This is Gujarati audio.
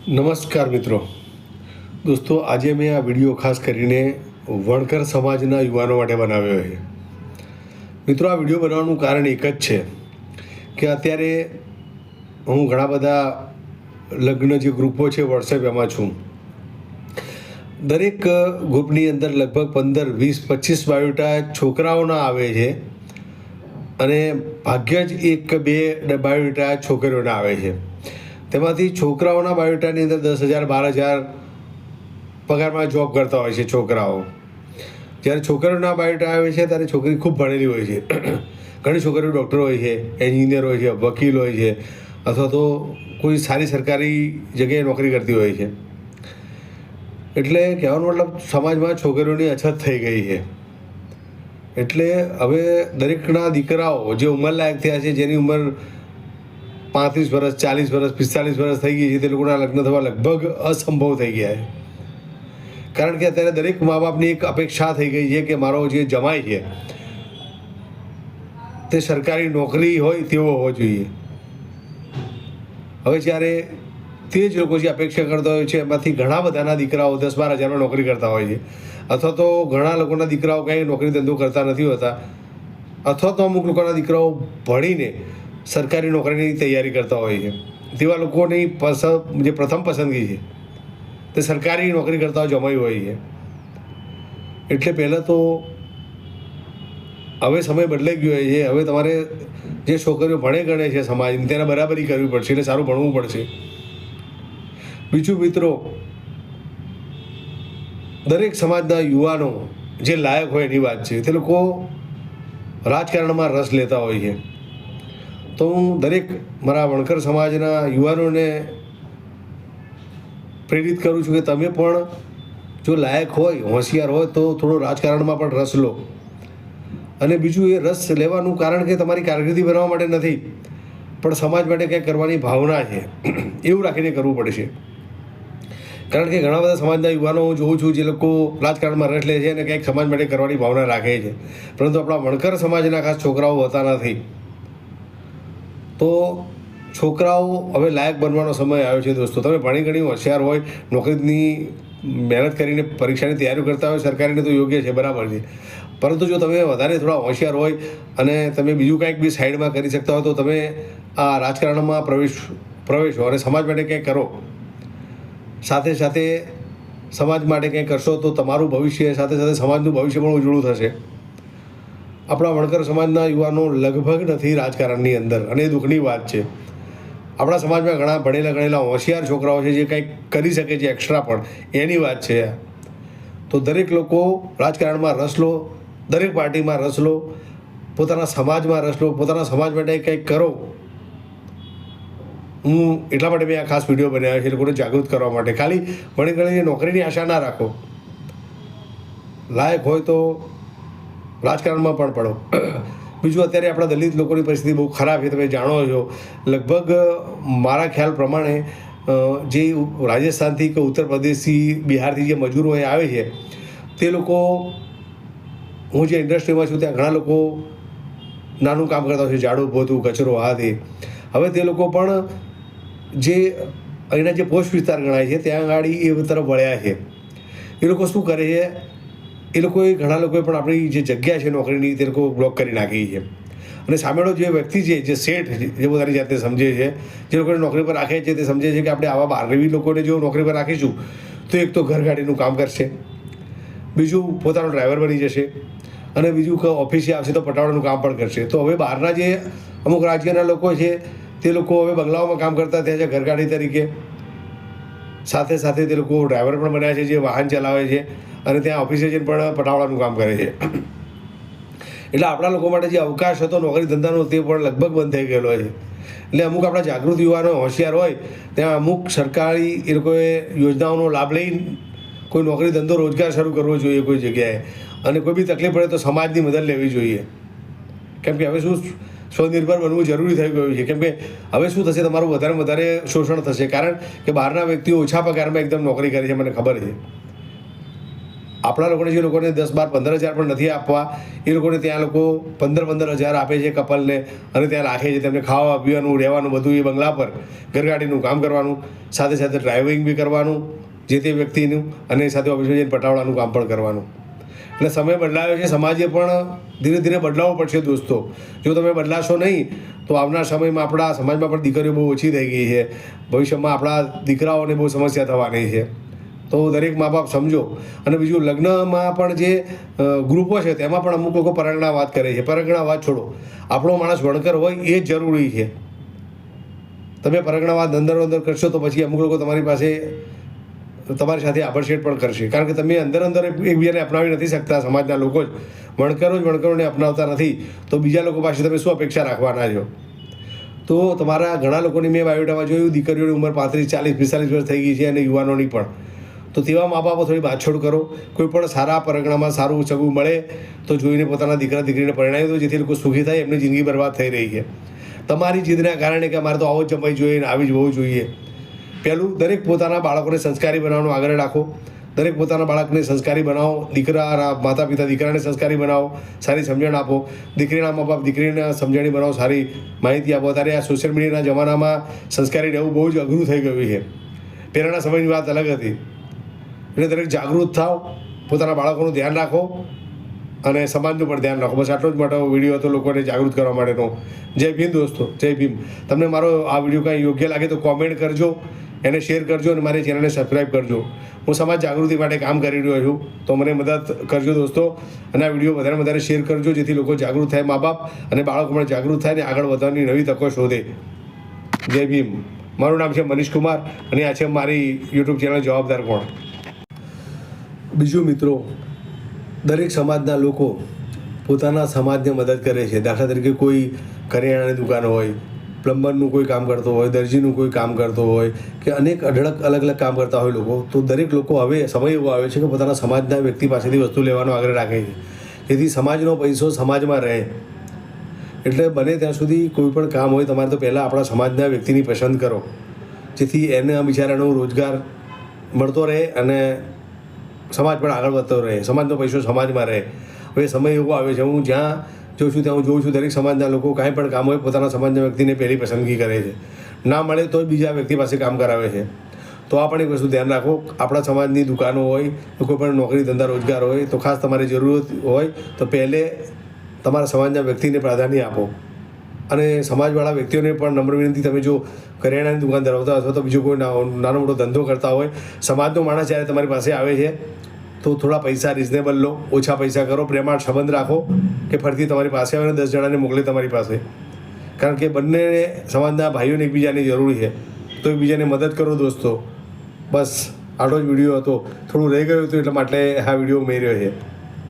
નમસ્કાર મિત્રો. દોસ્તો, આજે મેં આ વિડીયો ખાસ કરીને વણકર સમાજના યુવાનો માટે બનાવ્યો છે. મિત્રો, આ વિડીયો બનાવવાનું કારણ એક જ છે કે અત્યારે હું ઘણા બધા લગ્ન જે ગ્રુપો છે વોટ્સએપ એમાં છું. દરેક ગ્રુપની અંદર લગભગ 15, 20, 25 બાયોડેટા છોકરાઓના આવે છે અને ભાગ્ય જ 1-2 બાયોડેટા છોકરીઓના આવે છે. તેમાંથી છોકરાઓના બાયોડેટાની અંદર 10,000, 12,000 પગારમાં જોબ કરતા હોય છે છોકરાઓ. જ્યારે છોકરીઓના બાયોડેટા આવે છે ત્યારે છોકરી ખૂબ ભણેલી હોય છે. ઘણી છોકરીઓ ડૉક્ટર હોય છે, એન્જિનિયર હોય છે, વકીલ હોય છે, અથવા તો કોઈ સારી સરકારી જગ્યાએ નોકરી કરતી હોય છે. એટલે કહેવાનો મતલબ સમાજમાં છોકરીઓની અછત થઈ ગઈ છે. એટલે હવે દરેકના દીકરાઓ જે ઉંમરલાયક થયા છે, જેની ઉંમર 35 વર્ષ, 40 વર્ષ, 45 વર્ષ થઈ ગઈ છે, તે લોકોના લગ્ન થવા લગભગ અસંભવ થઈ ગયા છે. કારણ કે અત્યારે દરેક મા બાપની એક અપેક્ષા થઈ ગઈ છે કે મારો જે જમાઈ છે તે સરકારી નોકરી હોય તેવો હોવો જોઈએ. હવે જ્યારે તે જ લોકો જે અપેક્ષા કરતા હોય છે એમાંથી ઘણા બધાના દીકરાઓ 10-12 હજારમાં નોકરી કરતા હોય છે, અથવા તો ઘણા લોકોના દીકરાઓ કંઈ નોકરી ધંધો કરતા નથી હોતા, અથવા તો અમુક લોકોના દીકરાઓ ભણીને સરકારી નોકરીની તૈયારી કરતા હોય છે. તેવા લોકોની જે પ્રથમ પસંદગી છે તે સરકારી નોકરી કરતા જમાઈ હોય છે. એટલે પહેલાં તો હવે સમય બદલાઈ ગયો છે. હવે તમારે જે છોકરીઓ ભણે ગણે છે સમાજની, તેને બરાબરી કરવી પડશે, એટલે સારું ભણવું પડશે. બીજું મિત્રો, દરેક સમાજના યુવાનો જે લાયક હોય એની વાત છે, તે લોકો રાજકારણમાં રસ લેતા હોય છે. તો હું દરેક મારા વણકર સમાજના યુવાનોને પ્રેરિત કરું છું કે તમે પણ જો લાયક હોય, હોશિયાર હોય તો થોડો રાજકારણમાં પણ રસ લો. અને બીજું, એ રસ લેવાનું કારણ કે તમારી કારકિર્દી બનાવવા માટે નથી, પણ સમાજ માટે કંઈક કરવાની ભાવના છે એવું રાખીને કરવું પડશે. કારણ કે ઘણા બધા સમાજના યુવાનો હું જોઉં છું જે લોકો રાજકારણમાં રસ લે છે અને કંઈક સમાજ માટે કરવાની ભાવના રાખે છે, પરંતુ આપણા વણકર સમાજના ખાસ છોકરાઓ હોતા નથી. તો છોકરાઓ હવે લાયક બનવાનો સમય આવ્યો છે. દોસ્તો, તમે ભણી ઘણી હોશિયાર હોય, નોકરીની મહેનત કરીને પરીક્ષાની તૈયારી કરતા હોય, સરકારીને તો યોગ્ય છે, બરાબર છે, પરંતુ જો તમે વધારે થોડા હોશિયાર હોય અને તમે બીજું કંઈક બી સાઈડમાં કરી શકતા હોય તો તમે આ રાજકારણમાં પ્રવેશો અને સમાજ માટે કંઈક કરો. સાથે સાથે સમાજ માટે કંઈક કરશો તો તમારું ભવિષ્ય, સાથે સાથે સમાજનું ભવિષ્ય પણ ઉજળું થશે. આપણા વણકર સમાજના યુવાનો લગભગ નથી રાજકારણની અંદર, અને એ દુઃખની વાત છે. આપણા સમાજમાં ઘણા ભણેલા હોશિયાર છોકરાઓ છે જે કંઈક કરી શકે છે એક્સ્ટ્રા, પણ એની વાત છે. તો દરેક લોકો રાજકારણમાં રસ લો, દરેક પાર્ટીમાં રસ લો, પોતાના સમાજમાં રસ લો, પોતાના સમાજ માટે કંઈક કરો. હું એટલા માટે મેં આ ખાસ વિડીયો બનાવ્યો છે, લોકોને જાગૃત કરવા માટે. ખાલી ભણી ગણીને નોકરીની આશા ના રાખો. લાયક હોય તો રાજકારણમાં પણ પડો. બીજું, અત્યારે આપણા દલિત લોકોની પરિસ્થિતિ બહુ ખરાબ છે, તમે જાણો છો. લગભગ મારા ખ્યાલ પ્રમાણે જે રાજસ્થાનથી કે ઉત્તર પ્રદેશથી, બિહારથી જે મજૂરો અહીં આવે છે, તે લોકો, હું જે ઇન્ડસ્ટ્રીમાં છું ત્યાં ઘણા લોકો નાનું કામ કરતા હોય છે, ઝાડુ પોતું, કચરો, હાથે. હવે તે લોકો પણ જે અહીંના જે પોસ્ટ વિસ્તાર ગણાય છે ત્યાં આગળ એ તરફ વળ્યા છે. એ લોકો શું કરે છે, ઘણા લોકોએ પણ આપણી જે જગ્યા છે નોકરીની, તે લોકો બ્લોક કરી નાખી છે. અને સામેનો જે વ્યક્તિ છે, જે શેઠ, જે પોતાની જાતે સમજે છે, જે લોકોને નોકરી પર રાખે છે, તે સમજે છે કે આપણે આવા બહારવી લોકોને જો નોકરી પર રાખીશું તો એક તો ઘરગાડીનું કામ કરશે, બીજું પોતાનો ડ્રાઈવર બની જશે, અને બીજું કે ઓફિસે આવશે તો પટાવાળાનું કામ પણ કરશે. તો હવે બહારના જે અમુક રાજ્યના લોકો છે તે લોકો હવે બંગલાઓમાં કામ કરતા થયા છે ઘરગાડી તરીકે. સાથે સાથે તે લોકો ડ્રાઈવર પણ બન્યા છે, જે વાહન ચલાવે છે, અને ત્યાં ઓફિસે જઈને પણ પટાવાળાનું કામ કરે છે. એટલે આપણા લોકો માટે જે અવકાશ હતો નોકરી ધંધાનો, તે પણ લગભગ બંધ થઈ ગયેલો છે. એટલે અમુક આપણા જાગૃત યુવાનો હોશિયાર હોય ત્યાં અમુક સરકારી એ લોકોએ યોજનાઓનો લાભ લઈને કોઈ નોકરી ધંધો રોજગાર શરૂ કરવો જોઈએ કોઈ જગ્યાએ. અને કોઈ બી તકલીફ પડે તો સમાજની મદદ લેવી જોઈએ. કેમ કે હવે શું, સ્વનિર્ભર બનવું જરૂરી થઈ ગયું છે. કેમ કે હવે શું થશે, તમારું વધારે શોષણ થશે, કારણ કે બહારના વ્યક્તિઓ ઓછા પગારમાં એકદમ નોકરી કરે છે, મને ખબર છે. આપણા લોકોને જે લોકોને 10, 12, 15 હજાર પણ નથી આપવા, એ લોકોને ત્યાં લોકો 15 હજાર આપે છે કપલને, અને ત્યાં રાખે છે. તેમને ખાવા પીવાનું, રહેવાનું બધું એ બંગલા પર, ઘરગાડીનું કામ કરવાનું, સાથે સાથે ડ્રાઇવિંગ બી કરવાનું જે તે વ્યક્તિનું, અને સાથે ઓફિસમાં જઈને પટાવડાનું કામ પણ કરવાનું. એટલે સમય બદલાયો છે, સમાજે પણ ધીરે ધીરે બદલાવવો પડશે દોસ્તો. જો તમે બદલાશો નહીં તો આવનાર સમયમાં આપણા સમાજમાં પણ દીકરીઓ બહુ ઓછી થઈ ગઈ છે. ભવિષ્યમાં આપણા દીકરાઓને બહુ સમસ્યા થવાની છે. તો દરેક મા બાપ સમજો. અને બીજું, લગ્નમાં પણ જે ગ્રુપો છે તેમાં પણ અમુક લોકો પરંગણા વાત કરે છે. પરંગણા વાત છોડો, આપણો માણસ વણકર હોય એ જ જરૂરી છે. તમે પરંગણા વાત અંદર કરશો તો પછી અમુક લોકો તમારી પાસે તમારી સાથે આભડછેડ પણ કરશે, કારણ કે તમે અંદર એકબીજાને અપનાવી નથી શકતા. સમાજના લોકો જ વણકરોને અપનાવતા નથી, તો બીજા લોકો પાસે તમે શું અપેક્ષા રાખવાના છો? તો તમારા ઘણા લોકોની મેં બાયોડામાં જોયું, દીકરીઓની ઉંમર 35, 40, 45 વર્ષ થઈ ગઈ છે, અને યુવાનોની પણ. તો તેવા મા બાપો થોડી બાછોડ કરો. કોઈ પણ સારા પરંગણામાં સારું સગું મળે તો જોઈને પોતાના દીકરા દીકરીને પરિણાવી દો, જેથી લોકો સુખી થાય. એમની જિંદગી બરબાદ થઈ રહી છે તમારી જીદના કારણે, કે અમારે તો આવો જ જમાઈ જોઈએ, આવી જ હોવું જોઈએ. પહેલું, દરેક પોતાના બાળકોને સંસ્કારી બનાવવાનું આગ્રહ રાખો. દરેક પોતાના બાળકને સંસ્કારી બનાવો. દીકરાના માતા પિતા દીકરાને સંસ્કારી બનાવો, સારી સમજણ આપો. દીકરીના મા બાપ દીકરીને સમજણી બનાવો, સારી માહિતી આપો. અત્યારે આ સોશિયલ મીડિયાના જમાનામાં સંસ્કારી રહેવું બહુ જ અઘરું થઈ ગયું છે. પહેલાંના સમયની વાત અલગ હતી. એટલે દરેક જાગૃત થાવ, પોતાના બાળકોનું ધ્યાન રાખો, અને સમાજનું પણ ધ્યાન રાખો. બસ આટલો જ મોટો વિડીયો હતો લોકોને જાગૃત કરવા માટેનો. જય ભીમ દોસ્તો, જય ભીમ. તમને મારો આ વિડીયો કાંઈ યોગ્ય લાગે તો કોમેન્ટ કરજો, એને શેર કરજો, અને મારી ચેનલને સબસ્ક્રાઈબ કરજો. હું સમાજ જાગૃતિ માટે કામ કરી રહ્યો છું, તો મને મદદ કરજો દોસ્તો. અને આ વિડીયો વધારે શેર કરજો, જેથી લોકો જાગૃત થાય, મા બાપ અને બાળકો પણ જાગૃત થાય, ને આગળ વધવાની નવી તકો શોધે. જય ભીમ. મારું નામ છે મનીષ કુમાર, અને આ છે મારી યુટ્યુબ ચેનલ જવાબદાર કોણ. બીજું મિત્રો, દરેક સમાજના લોકો પોતાના સમાજને મદદ કરે છે. દાખલા તરીકે કોઈ કરિયાણાની દુકાન હોય, પ્લમ્બરનું કોઈ કામ કરતો હોય, દરજીનું કોઈ કામ કરતો હોય, કે અનેક અઢળક અલગ કામ કરતા હોય લોકો. તો દરેક લોકો હવે સમય એવો આવે છે કે પોતાના સમાજના વ્યક્તિ પાસેથી વસ્તુ લેવાનો આગ્રહ રાખે છે, જેથી સમાજનો પૈસો સમાજમાં રહે. એટલે બને ત્યાં સુધી કોઈ પણ કામ હોય તમારે તો પહેલાં આપણા સમાજના વ્યક્તિની પસંદ કરો, જેથી એને બિચારાનો રોજગાર મળતો રહે, અને સમાજ પણ આગળ વધતો રહે, સમાજનો પૈસો સમાજમાં રહે. હવે સમય એવો આવે છે, હું જ્યાં જોઉં છું ત્યાં હું જોઉં છું દરેક સમાજના લોકો કાંઈ પણ કામ હોય પોતાના સમાજના વ્યક્તિને પહેલી પસંદગી કરે છે. ના મળે તો બીજા વ્યક્તિ પાસે કામ કરાવે છે. તો આ પણ એક વસ્તુ ધ્યાન રાખો. આપણા સમાજની દુકાનો હોય, કોઈ પણ નોકરી ધંધા રોજગાર હોય, તો ખાસ તમારે જરૂરત હોય તો પહેલે તમારા સમાજના વ્યક્તિને પ્રાધાન્ય આપો. અને સમાજવાળા વ્યક્તિઓને પણ નમ્ર વિનંતી, તમે જો કરિયાણાની દુકાન ધરાવતા અથવા તો બીજો કોઈ નાનો મોટો ધંધો કરતા હોય, સમાજનો માણસ જ્યારે તમારી પાસે આવે છે તો થોડા પૈસા રિઝનેબલ લો, ઓછા પૈસા કરો, પ્રેમાળ સંબંધ રાખો, કે ફરીથી તમારી પાસે આવે ને 10 જણાને મોકલે તમારી પાસે. કારણ કે બંને સમાજના ભાઈઓને એકબીજાની જરૂરી છે, તો એકબીજાને મદદ કરો દોસ્તો. બસ આટલો જ વિડીયો હતો. થોડું રહી ગયું હતું એટલા માટે આ વિડીયો ઉમેર્યો છે.